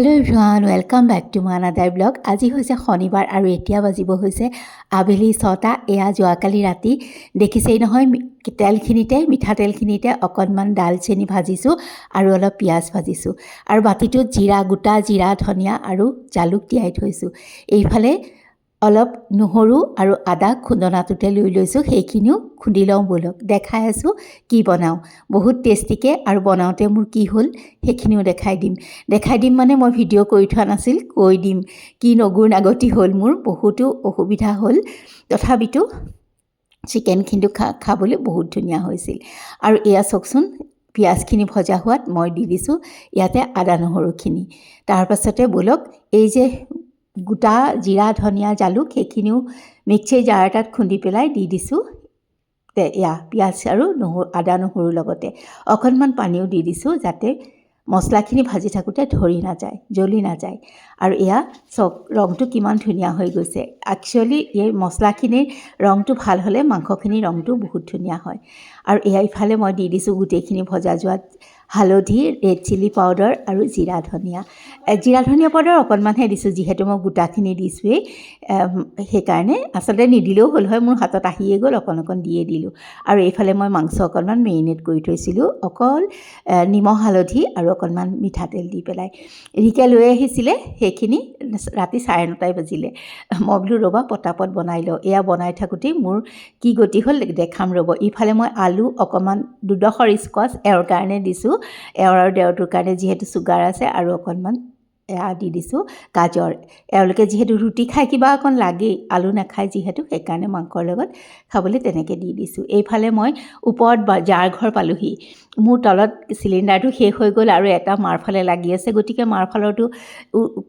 Hello' everyone, welcome back to my another blog. আজি হৈছে শনিবাৰ আৰু এতিয়া বাজিব হৈছে আবেলি 6টা। এয়া যোৱাকালি ৰাতি দেখিছেই নহয়, মিঠাতেলখিনিতে অকণমান ডালচেনি ভাজিছোঁ আৰু অলপ পিঁয়াজ ভাজিছোঁ আৰু বাতিটোত গোটা জিৰা, ধনিয়া আৰু জালুক তিয়াই থৈছোঁ। এইফালে অলপ নহৰু আৰু আদা খুন্দনাটোতে লৈ লৈছোঁ, সেইখিনিও খুন্দি লওঁ ব'লক। দেখাই আছোঁ কি বনাওঁ, বহুত টেষ্টিকৈ। আৰু বনাওঁতে মোৰ কি হ'ল সেইখিনিও দেখাই দিম মানে মই ভিডিঅ' কৰি থোৱা নাছিল, কৈ দিম কি নগুৰ নাগতি হ'ল। মোৰ বহুতো অসুবিধা হ'ল, তথাপিতো চিকেনখিনি খাবলৈ বহুত ধুনীয়া হৈছিল। আৰু এয়া চাওকচোন, পিঁয়াজখিনি ভজা হোৱাত মই দি দিছোঁ ইয়াতে আদা নহৰুখিনি। তাৰপাছতে ব'লক, এই যে গোটা জিৰা, ধনিয়া, জালুক সেইখিনিও মিক্সিৰ জাৰ এটাত খুন্দি পেলাই দি দিছোঁ। এয়া পিঁয়াজ আৰু আদা নহৰুৰ লগতে অকণমান পানীও দি দিছোঁ, যাতে মছলাখিনি ভাজি থাকোঁতে ধৰি নাযায়, জ্বলি নাযায়। আৰু এয়া চাওক, ৰংটো কিমান ধুনীয়া হৈ গৈছে। একচুৱেলি এই মছলাখিনিৰ ৰংটো ভাল হ'লে মাংসখিনিৰ ৰংটো বহুত ধুনীয়া হয়। আৰু এয়া ইফালে মই দি দিছোঁ গোটেইখিনি ভজা যোৱাত হালধি, ৰেড চিলি পাউডাৰ আৰু জিৰা ধনিয়া পাউডাৰ অকণমানহে দিছোঁ, যিহেতু মই গোটাখিনি দিছোঁৱেই। সেইকাৰণে আচলতে নিদিলেও হ'ল হয়, মোৰ হাতত আহিয়ে গ'ল, অকণ দিয়ে দিলোঁ। আৰু এইফালে মই মাংস অকণমান মেৰিনেট কৰি থৈছিলোঁ, অকল নিমখ হালধি আৰু অকণমান মিঠাতেল দি পেলাই। ৰিকে লৈ আহিছিলে সেইখিনি, ৰাতি 9:30 বাজিলে। মই বোলো ৰ'বা পটাপট বনাই লওঁ। এয়া বনাই থাকোঁতেই মোৰ কি গতি হ'ল দেখাম ৰ'ব। ইফালে মই আলু অকণমান 2ডোখৰ স্কোৱাচ এওঁৰ কাৰণে দিছোঁ, এওঁৰ আৰু দেওৰটোৰ কাৰণে, যিহেতু চুগাৰ আছে। আৰু অকণমান এয়া দি দিছোঁ গাজৰ। এওঁলোকে যিহেতু ৰুটি খাই কিবা অকণ লাগেই, আলু নাখায় যিহেতু, সেইকাৰণে মাংসৰ লগত খাবলৈ তেনেকৈ দি দিছোঁ। এইফালে মই ওপৰত জাৰ ঘৰ পালোহি। মোৰ তলত চিলিণ্ডাৰটো শেষ হৈ গ'ল আৰু এটা মাৰফালে লাগি আছে, গতিকে মাৰফালৰটো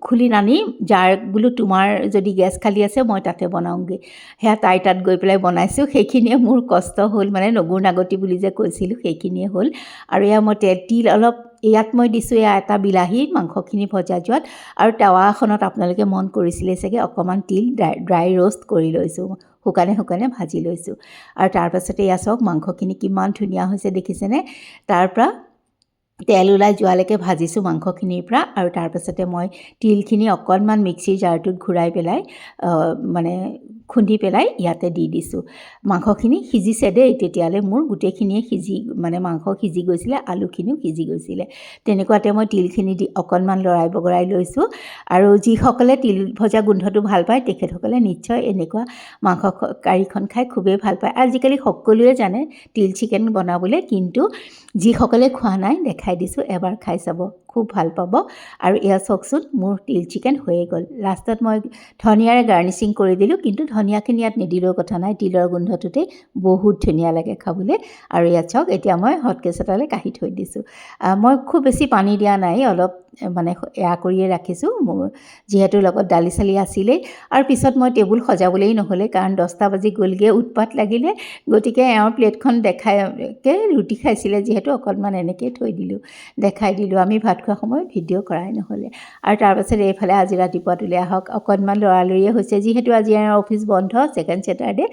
খুলি নানি জাৰ বোলো তোমাৰ যদি গেছ খালী আছে মই তাতে বনাওঁগৈ। সেয়া তাত গৈ পেলাই বনাইছোঁ। সেইখিনিয়ে মোৰ কষ্ট হ'ল, মানে নগুৰ নাগতি বুলি যে কৈছিলোঁ সেইখিনিয়ে হ'ল। আৰু এয়া মই তিল অলপ ইয়াত মই দিছোঁ, এয়া এটা বিলাহী মাংসখিনি ভজা যোৱাত। আৰু টাৱা এখনত আপোনালোকে মন কৰিছিলে চাগে, অকণমান তিল ড্ৰাই ৰ'ষ্ট কৰি লৈছোঁ, শুকানে ভাজি লৈছোঁ। আৰু তাৰপাছতে এয়া চাওক মাংসখিনি কিমান ধুনীয়া হৈছে দেখিছেনে। তাৰপৰা তেল ওলাই যোৱালৈকে ভাজিছোঁ মাংসখিনিৰ পৰা। আৰু তাৰপাছতে মই তিলখিনি অকণমান মিক্সিৰ জাৰটোত ঘূৰাই পেলাই মানে খুন্দি পেলাই ইয়াতে দি দিছোঁ। মাংসখিনি সিজিছে দেই, তেতিয়ালৈ মোৰ গোটেইখিনিয়ে মাংস সিজি গৈছিলে, আলুখিনিও সিজি গৈছিলে। তেনেকুৱাতে মই তিলখিনি দি অকণমান লৰাই বগৰাই লৈছোঁ। আৰু যিসকলে তিল ভজা গোন্ধটো ভাল পায় তেখেতসকলে নিশ্চয় এনেকুৱা মাংস কাৰীখন খাই খুবেই ভাল পায়। আজিকালি সকলোৱে জানে তিল চিকেন বনাবলৈ, কিন্তু যিসকলে খোৱা নাই দেখাই দিছোঁ, এবাৰ খাই চাব, খুব ভাল পাব। আৰু এয়া চাওকচোন, মোৰ তিল চিকেন হৈয়ে গ'ল। লাষ্টত মই ধনিয়াৰে গাৰ্নিচিং কৰি দিলোঁ, কিন্তু ধনিয়াখিনি ইয়াত নিদিলেও কথা নাই, তিলৰ গোন্ধটোতেই বহুত ধুনীয়া লাগে খাবলৈ। আৰু ইয়াত চাওক, এতিয়া মই হটকেছ এটালৈ কাঢ়ি থৈ দিছোঁ। মই খুব বেছি পানী দিয়া নাই, অলপ মানে এয়া কৰিয়ে ৰাখিছোঁ, যিহেতু লগত দালি চালি আছিলেই। আৰু পিছত মই টেবুল সজাবলৈই নহ'লে, কাৰণ 10টা বাজি গ'লগৈ, উৎপাত লাগিলে। গতিকে এওঁৰ প্লেটখন দেখাইকে ৰুটি খাইছিলে যিহেতু, অকণমান এনেকৈ থৈ দিলোঁ, দেখাই দিলোঁ। আমি ভাত খোৱা সময়ত ভিডিঅ' কৰাই নহ'লে। আৰু তাৰপাছত এইফালে আজি ৰাতিপুৱা তোলে আহক, অকণমান লৰালৰিয়ে হৈছে, যিহেতু আজি এওঁৰ অফিচ বন্ধ, ছেকেণ্ড ছেটাৰডে।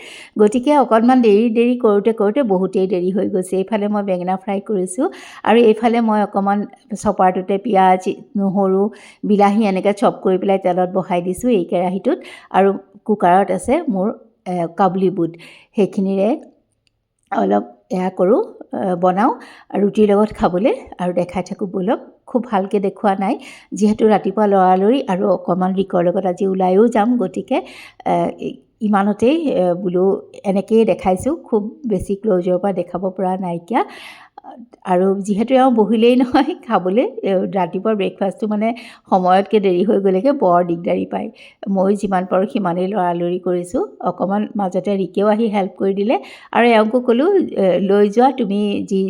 গতিকে অকণমান দেৰি কৰোঁতে বহুতেই দেৰি হৈ গৈছে। এইফালে মই বেঙেনা ফ্ৰাই কৰিছোঁ, আৰু এইফালে মই অকণমান চপাৰটোতে পিঁয়াজ, নহৰু, বিলাহী এনেকৈ চপ কৰি পেলাই তেলত বহাই দিছোঁ এই কেৰাহীটোত। আৰু কুকাৰত আছে মোৰ কাবুলী বুট, সেইখিনিৰে অলপ এয়া কৰোঁ, বনাওঁ ৰুটিৰ লগত খাবলৈ। আৰু দেখাই থাকোঁ ব'লক, খুব ভালকৈ দেখুওৱা নাই, যিহেতু ৰাতিপুৱা লৰালৰি আৰু অকণমান ৰিকৰ লগত আজি ওলায়ো যাম, গতিকে ইমানতেই বোলো এনেকৈয়ে দেখাইছোঁ, খুব বেছি ক্ল'জৰ পৰা দেখাব পৰা নাইকিয়া। আৰু যিহেতু এওঁ বহিলেই নহয় খাবলৈ, ৰাতিপুৱা ব্ৰেকফাষ্টটো মানে সময়তকৈ দেৰি হৈ গ'লেগে বৰ দিগদাৰী পায়। ময়ো যিমান পাৰোঁ সিমানেই লৰালৰি কৰিছোঁ। অকণমান মাজতে ৰিকেও আহি হেল্প কৰি দিলে, আৰু এওঁকো ক'লোঁ লৈ যোৱা তুমি, যি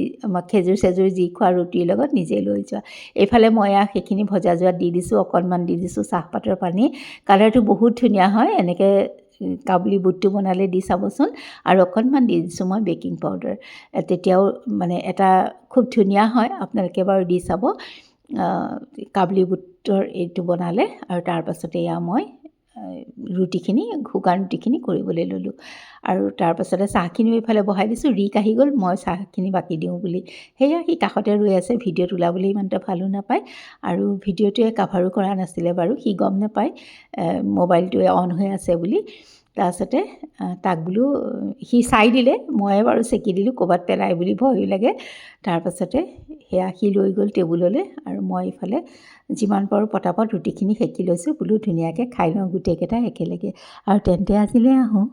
খেজুৰ চেজুৰ যি খোৱা ৰুটিৰ লগত নিজেই লৈ যোৱা। এইফালে মই সেইখিনি ভজা যোৱাত দি দিছোঁ, অকণমান দি দিছোঁ চাহপাতৰ পানী, কালাৰটো বহুত ধুনীয়া হয়। এনেকৈ কাবুলী বুটটো বনালে দি চাবচোন। আৰু অকণমান দি দিছোঁ মই বেকিং পাউডাৰ, তেতিয়াও মানে এটা খুব ধুনীয়া হয়। আপোনালোকে বাৰু দি চাব কাবুলী বুটৰ এইটো বনালে। আৰু তাৰপাছতে এয়া মই ৰুটিখিনি শুকান ৰুটিখিনি কৰিবলৈ ল'লোঁ আৰু তাৰপাছতে চাহখিনিও এইফালে বহাই দিছোঁ ৰিক আহি গ'ল মই চাহখিনি বাকি দিওঁ বুলি সেয়া সি কাষতে ৰৈ আছে ভিডিঅ'ত ওলাবলৈ ইমানটা ভালো নাপায় আৰু ভিডিঅ'টোৱে কাভাৰো কৰা নাছিলে বাৰু সি গম নাপায় মোবাইলটোৱে অন হৈ আছে বুলি তাৰপাছতে তাক বোলো সি চাই দিলে ময়ে বাৰু চেকি দিলোঁ ক'ৰবাত পেলাই বুলি ভয়ো লাগে তাৰপাছতে সেয়া সি লৈ গ'ল টেবুললৈ আৰু মই ইফালে যিমান পাৰোঁ পটাপট ৰুটিখিনি সেকি লৈছোঁ বোলো ধুনীয়াকৈ খাই লওঁ গোটেইকেইটা একেলগে আৰু তেন্তে আজিলৈ আহোঁ।